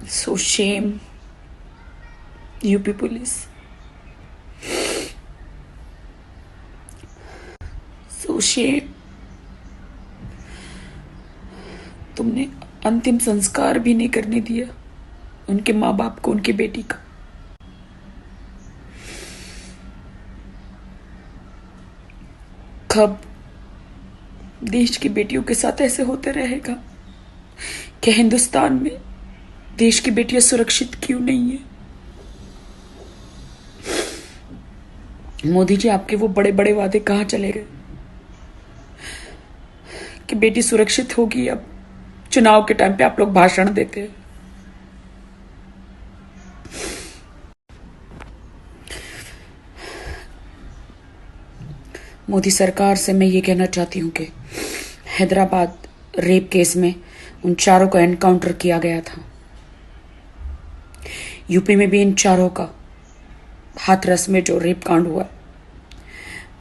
So shame, UP police. So shame. तुमने अंतिम संस्कार भी नहीं करने दिया उनके माँ बाप को, उनकी बेटी का। कब देश की बेटियों के साथ ऐसे होते रहेगा? क्या हिंदुस्तान में देश की बेटियां सुरक्षित क्यों नहीं है? मोदी जी, आपके वो बड़े बड़े वादे कहाँ चले गए कि बेटी सुरक्षित होगी? अब चुनाव के टाइम पे आप लोग भाषण देते हैं। मोदी सरकार से मैं ये कहना चाहती हूँ कि हैदराबाद रेप केस में उन चारों का एनकाउंटर किया गया था। यूपी में भी इन चारों का, हाथरस में जो रेप कांड हुआ,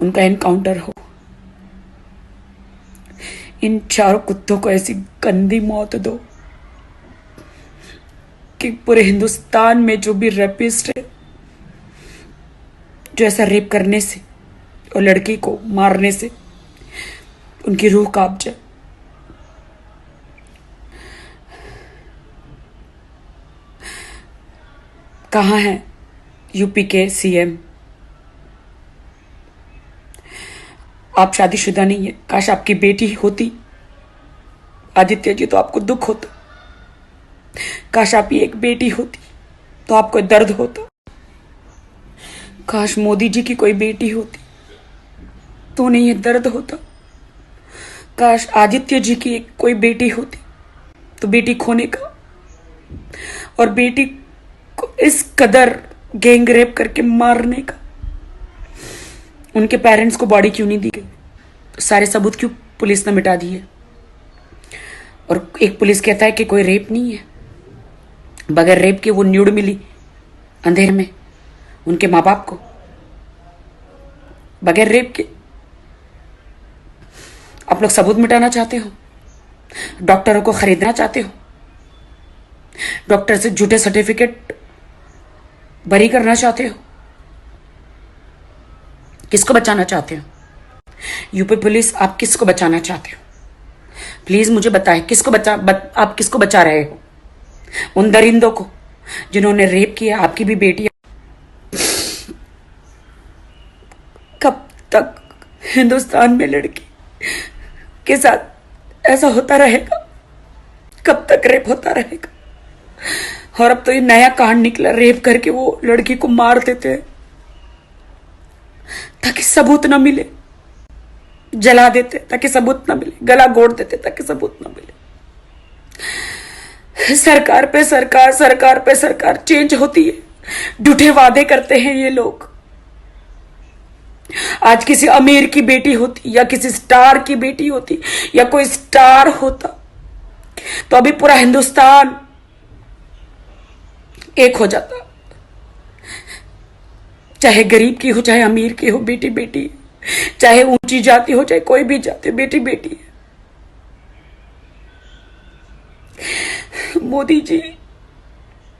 उनका एनकाउंटर हो। इन चारों कुत्तों को ऐसी गंदी मौत दो कि पूरे हिंदुस्तान में जो भी रेपिस्ट है, जो ऐसा रेप करने से और लड़की को मारने से उनकी रूह कांप जाए। कहाँ है यूपी के सीएम? आप शादीशुदा नहीं है। काश आपकी बेटी होती आदित्य जी, तो आपको दुख होता। काश आपकी एक बेटी होती तो आपको दर्द होता। काश मोदी जी की कोई बेटी होती तो नहीं ये दर्द होता। काश आदित्य जी की एक कोई बेटी होती तो बेटी खोने का और बेटी को इस कदर गैंग रेप करके मारने का, उनके पेरेंट्स को बॉडी क्यों नहीं दी गई? सारे सबूत क्यों पुलिस ने मिटा दिए? और एक पुलिस कहता है कि कोई रेप नहीं है। बगैर रेप के वो न्यूड मिली अंधेरे में उनके माँ बाप को, बगैर रेप के। आप लोग सबूत मिटाना चाहते हो, डॉक्टरों को खरीदना चाहते हो, डॉक्टर से झूठे सर्टिफिकेट भरी करना चाहते हो। किसको बचाना चाहते हो? यूपी पुलिस, आप किसको बचाना चाहते हो? प्लीज मुझे बताएं, आप किसको बचा रहे हो? उन दरिंदों को जिन्होंने रेप किया आपकी भी बेटी। कब तक हिंदुस्तान में लड़की के साथ ऐसा होता रहेगा? कब तक रेप होता रहेगा? और अब तो ये नया कांड निकला, रेप करके वो लड़की को मार देते हैं ताकि सबूत ना मिले, जला देते ताकि सबूत ना मिले, गला घोट देते ताकि सबूत ना मिले। सरकार पे सरकार, सरकार पे सरकार चेंज होती है, झूठे वादे करते हैं ये लोग। आज किसी अमीर की बेटी होती या किसी स्टार की बेटी होती या कोई स्टार होता तो अभी पूरा हिंदुस्तान एक हो जाता। चाहे गरीब की हो, चाहे अमीर की हो, बेटी बेटी, चाहे ऊंची जाति हो, चाहे कोई भी जाति, बेटी बेटी है। मोदी जी,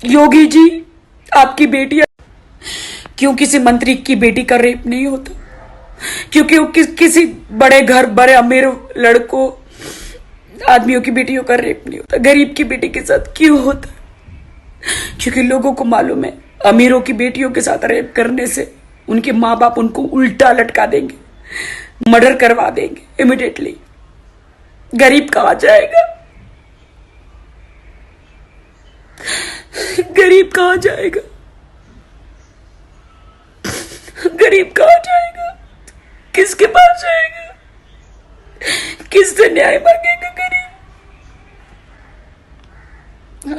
योगी जी, आपकी बेटियां क्यों किसी मंत्री की बेटी का रेप नहीं होता? क्योंकि किसी बड़े घर, बड़े अमीर लड़कों, आदमियों की बेटियों का रेप नहीं होता? गरीब की बेटी के साथ क्यों होता? क्योंकि लोगों को मालूम है अमीरों की बेटियों के साथ रेप करने से उनके माँ बाप उनको उल्टा लटका देंगे, मर्डर करवा देंगे इमीडिएटली। गरीब कहाँ जाएगा? गरीब कहाँ जाएगा? गरीब कहाँ जाएगा? किसके पास जाएगा? किससे न्याय मांगेगा गरीब?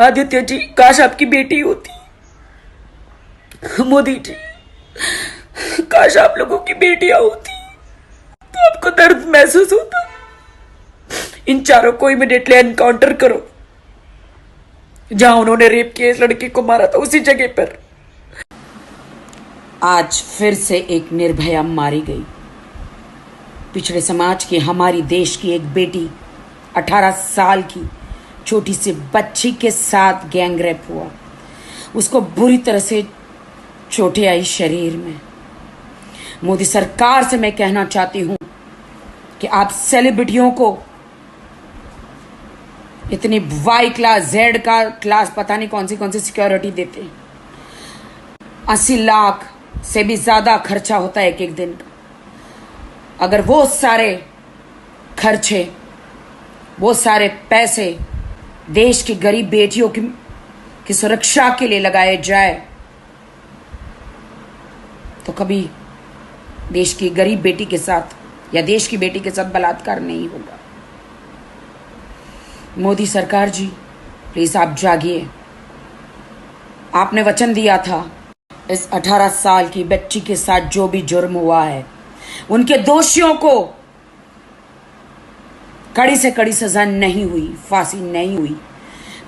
आदित्य जी, काश आपकी बेटी होती। मोदी जी, काश आप लोगों की बेटियां होती तो आपको दर्द महसूस होता। इन चारों को इमीडिएटली एनकाउंटर करो, जहां उन्होंने रेप किया इस लड़की को मारा था उसी जगह पर। आज फिर से एक निर्भया मारी गई। पिछड़े समाज की, हमारी देश की एक बेटी 18 साल की छोटी सी बच्ची के साथ गैंग रेप हुआ, उसको बुरी तरह से चोटें आई शरीर में। मोदी सरकार से मैं कहना चाहती हूं कि आप सेलिब्रिटियों को इतनी वाई क्लास जेड का क्लास पता नहीं कौन सी सिक्योरिटी देते हैं। 80 लाख से भी ज्यादा खर्चा होता है एक एक दिन का। अगर वो सारे खर्चे, वो सारे पैसे देश की गरीब बेटियों की सुरक्षा के लिए लगाए जाए तो कभी देश की गरीब बेटी के साथ या देश की बेटी के साथ बलात्कार नहीं होगा। मोदी सरकार जी, प्लीज आप जागिए। आपने वचन दिया था इस 18 साल की बच्ची के साथ जो भी जुर्म हुआ है उनके दोषियों को कड़ी से कड़ी सजा नहीं हुई, फांसी नहीं हुई,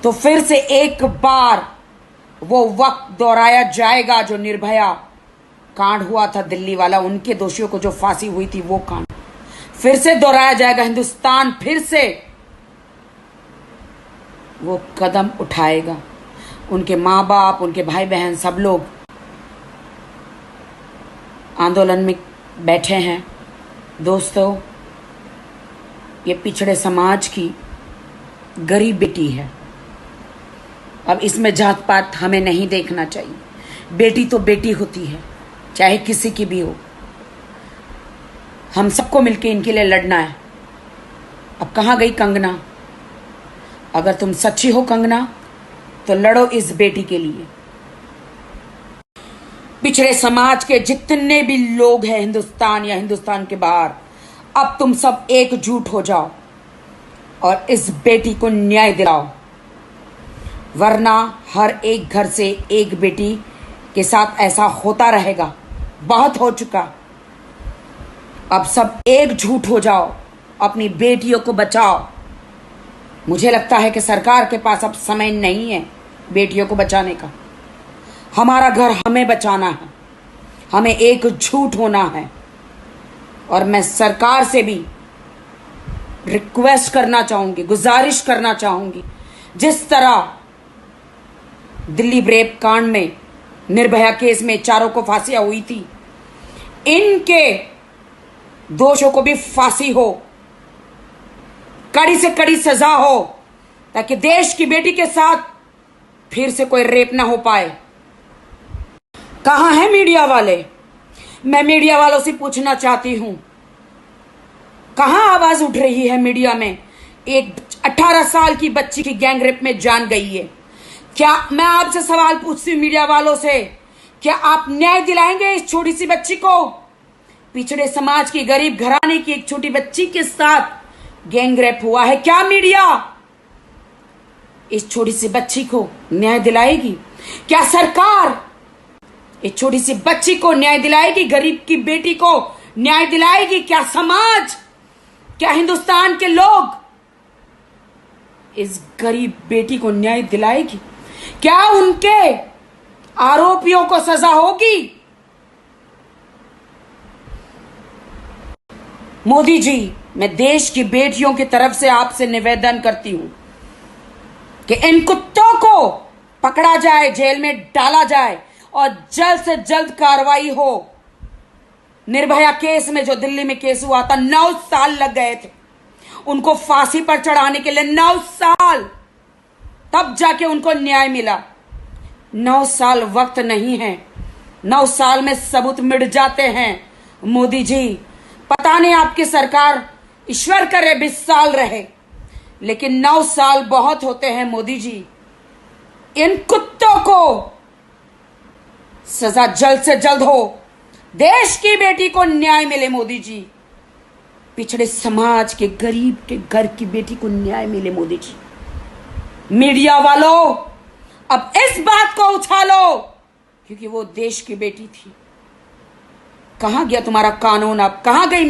तो फिर से एक बार वो वक्त दोहराया जाएगा जो निर्भया कांड हुआ था दिल्ली वाला, उनके दोषियों को जो फांसी हुई थी वो कांड फिर से दोहराया जाएगा। हिंदुस्तान फिर से वो कदम उठाएगा। उनके माँ बाप, उनके भाई बहन सब लोग आंदोलन में बैठे हैं। दोस्तों, ये पिछड़े समाज की गरीब बेटी है। अब इसमें जात पात हमें नहीं देखना चाहिए। बेटी तो बेटी होती है, चाहे किसी की भी हो। हम सबको मिलके इनके लिए लड़ना है। अब कहाँ गई कंगना? अगर तुम सच्ची हो कंगना तो लड़ो इस बेटी के लिए। पिछड़े समाज के जितने भी लोग हैं हिंदुस्तान या हिंदुस्तान के बाहर, अब तुम सब एकजुट हो जाओ और इस बेटी को न्याय दिलाओ, वरना हर एक घर से एक बेटी के साथ ऐसा होता रहेगा। बहुत हो चुका। अब सब एकजुट हो जाओ, अपनी बेटियों को बचाओ। मुझे लगता है कि सरकार के पास अब समय नहीं है बेटियों को बचाने का। हमारा घर हमें बचाना है, हमें एकजुट होना है। और मैं सरकार से भी रिक्वेस्ट करना चाहूंगी, गुजारिश करना चाहूंगी, जिस तरह दिल्ली रेप कांड में, निर्भया केस में चारों को फांसियां हुई थी, इनके दोषों को भी फांसी हो, कड़ी से कड़ी सजा हो, ताकि देश की बेटी के साथ फिर से कोई रेप ना हो पाए। कहां है मीडिया वाले? मैं मीडिया वालों से पूछना चाहती हूं, कहां आवाज उठ रही है मीडिया में? एक 18 साल की बच्ची की गैंग रेप में जान गई है। क्या मैं आपसे सवाल पूछती हूं मीडिया वालों से, क्या आप न्याय दिलाएंगे इस छोटी सी बच्ची को? पिछड़े समाज की गरीब घराने की एक छोटी बच्ची के साथ गैंग रेप हुआ है। क्या मीडिया इस छोटी सी बच्ची को न्याय दिलाएगी? क्या सरकार इस छोटी सी बच्ची को न्याय दिलाएगी? गरीब की बेटी को न्याय दिलाएगी? क्या समाज, क्या हिंदुस्तान के लोग इस गरीब बेटी को न्याय दिलाएगी? क्या उनके आरोपियों को सजा होगी? मोदी जी, मैं देश की बेटियों की तरफ से आपसे निवेदन करती हूं कि इन कुत्तों को पकड़ा जाए, जेल में डाला जाए और जल्द से जल्द कार्रवाई हो। निर्भया केस में, जो दिल्ली में केस हुआ था, 9 साल लग गए थे उनको फांसी पर चढ़ाने के लिए। 9 साल, तब जाके उनको न्याय मिला। 9 साल वक्त नहीं है। 9 साल में सबूत मिट जाते हैं। मोदी जी, पता नहीं आपकी सरकार, ईश्वर करे 20 साल रहे, लेकिन 9 साल बहुत होते हैं। मोदी जी, इन कुत्तों को सजा जल्द से जल्द हो, देश की बेटी को न्याय मिले। मोदी जी, पिछड़े समाज के गरीब के घर की बेटी को न्याय मिले। मोदी जी, मीडिया वालों, अब इस बात को उछालो, क्योंकि वो देश की बेटी थी। कहां गया तुम्हारा कानून? अब कहां गई